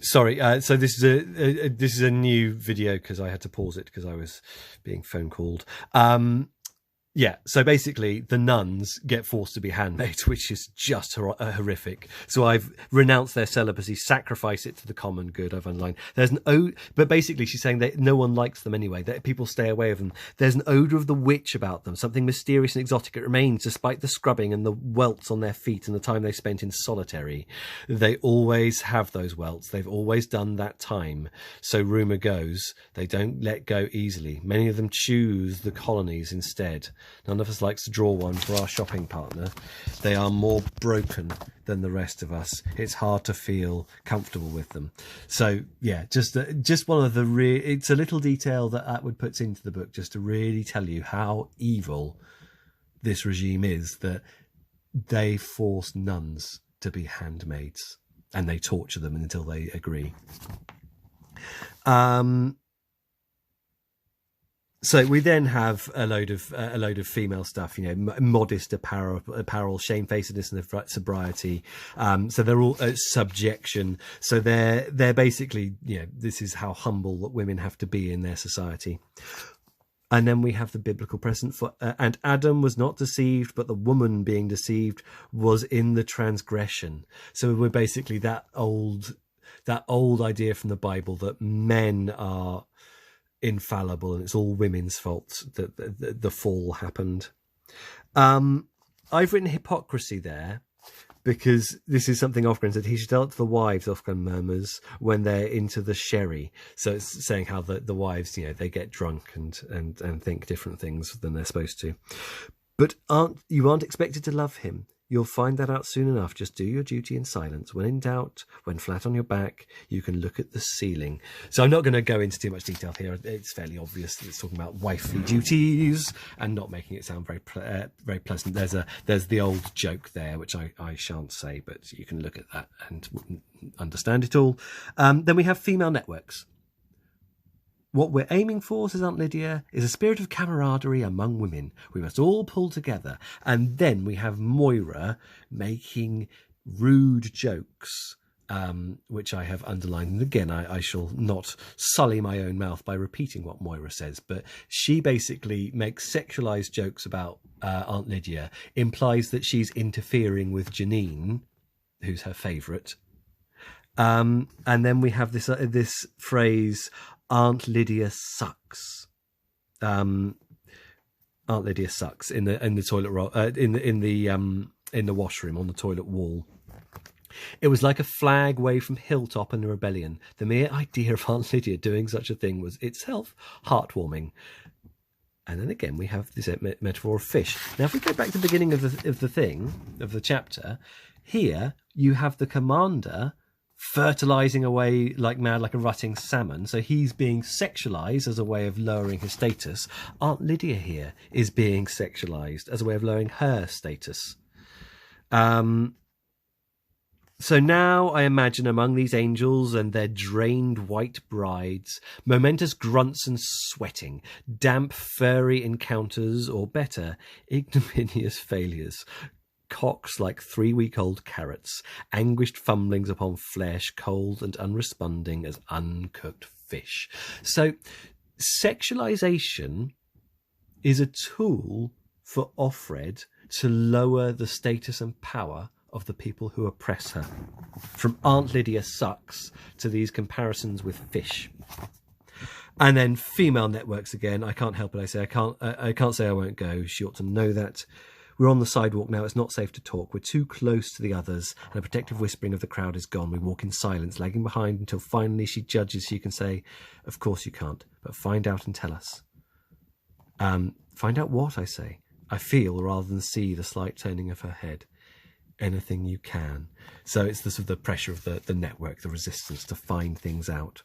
Sorry, so this is a new video because I had to pause it because I was being phone called. Yeah, so basically the nuns get forced to be handmaids, which is just horrific. So I've renounced their celibacy, sacrifice it to the common good. I've underlined. There's an but basically she's saying that no one likes them anyway, that people stay away of them. There's an odour of the witch about them, something mysterious and exotic. It remains despite the scrubbing and the welts on their feet and the time they spent in solitary. They always have those welts. They've always done that time. So rumour goes, they don't let go easily. Many of them choose the colonies instead. None of us likes to draw one for our shopping partner. They are more broken than the rest of us. It's hard to feel comfortable with them. So yeah, just one of the it's a little detail that Atwood puts into the book just to really tell you how evil this regime is, that they force nuns to be handmaids and they torture them until they agree. So we then have a load of female stuff, you know, modest apparel, shamefacedness and sobriety. So they're all subjection. So they're basically, you know, this is how humble that women have to be in their society. And then we have the biblical present for, and Adam was not deceived, but the woman being deceived was in the transgression. So we're basically that old idea from the Bible that men are infallible and it's all women's fault that the fall happened. I've written hypocrisy there because this is something Ofgren said. He should tell it to the wives, Ofgren murmurs, when they're into the sherry. So it's saying how the wives, you know, they get drunk and think different things than they're supposed to. But you aren't expected to love him. You'll find that out soon enough. Just do your duty in silence. When in doubt, when flat on your back, you can look at the ceiling. So I'm not going to go into too much detail here. It's fairly obvious that it's talking about wifely duties and not making it sound very pleasant. There's the old joke there, which I shan't say, but you can look at that and understand it all. Then we have female networks. What we're aiming for, says Aunt Lydia, is a spirit of camaraderie among women. We must all pull together. And then we have Moira making rude jokes, which I have underlined. And again, I shall not sully my own mouth by repeating what Moira says, but she basically makes sexualised jokes about Aunt Lydia, implies that she's interfering with Janine, who's her favourite. And then we have this phrase, Aunt Lydia sucks. Aunt Lydia sucks in the toilet roll, in the washroom on the toilet wall. It was like a flag waved from hilltop in a rebellion. The mere idea of Aunt Lydia doing such a thing was itself heartwarming. And then again, we have this metaphor of fish. Now, if we go back to the beginning of the chapter, here you have the commander fertilizing away like mad, like a rutting salmon. So he's being sexualized as a way of lowering his status. Aunt Lydia here is being sexualized as a way of lowering her status. So now I imagine among these angels and their drained white brides, momentous grunts and sweating, damp furry encounters, or better, ignominious failures. Cocks like 3-week-old carrots, anguished fumblings upon flesh, cold and unresponding as uncooked fish. So sexualization is a tool for Offred to lower the status and power of the people who oppress her. From Aunt Lydia sucks to these comparisons with fish. And then female networks again. I can't help it. I can't say I won't go. She ought to know that. We're on the sidewalk now. It's not safe to talk. We're too close to the others, and a protective whispering of the crowd is gone. We walk in silence, lagging behind until finally she judges. She can say, "Of course you can't, but find out and tell us." Find out what, I say. I feel rather than see the slight turning of her head. Anything you can. So it's the pressure of the network, the resistance to find things out.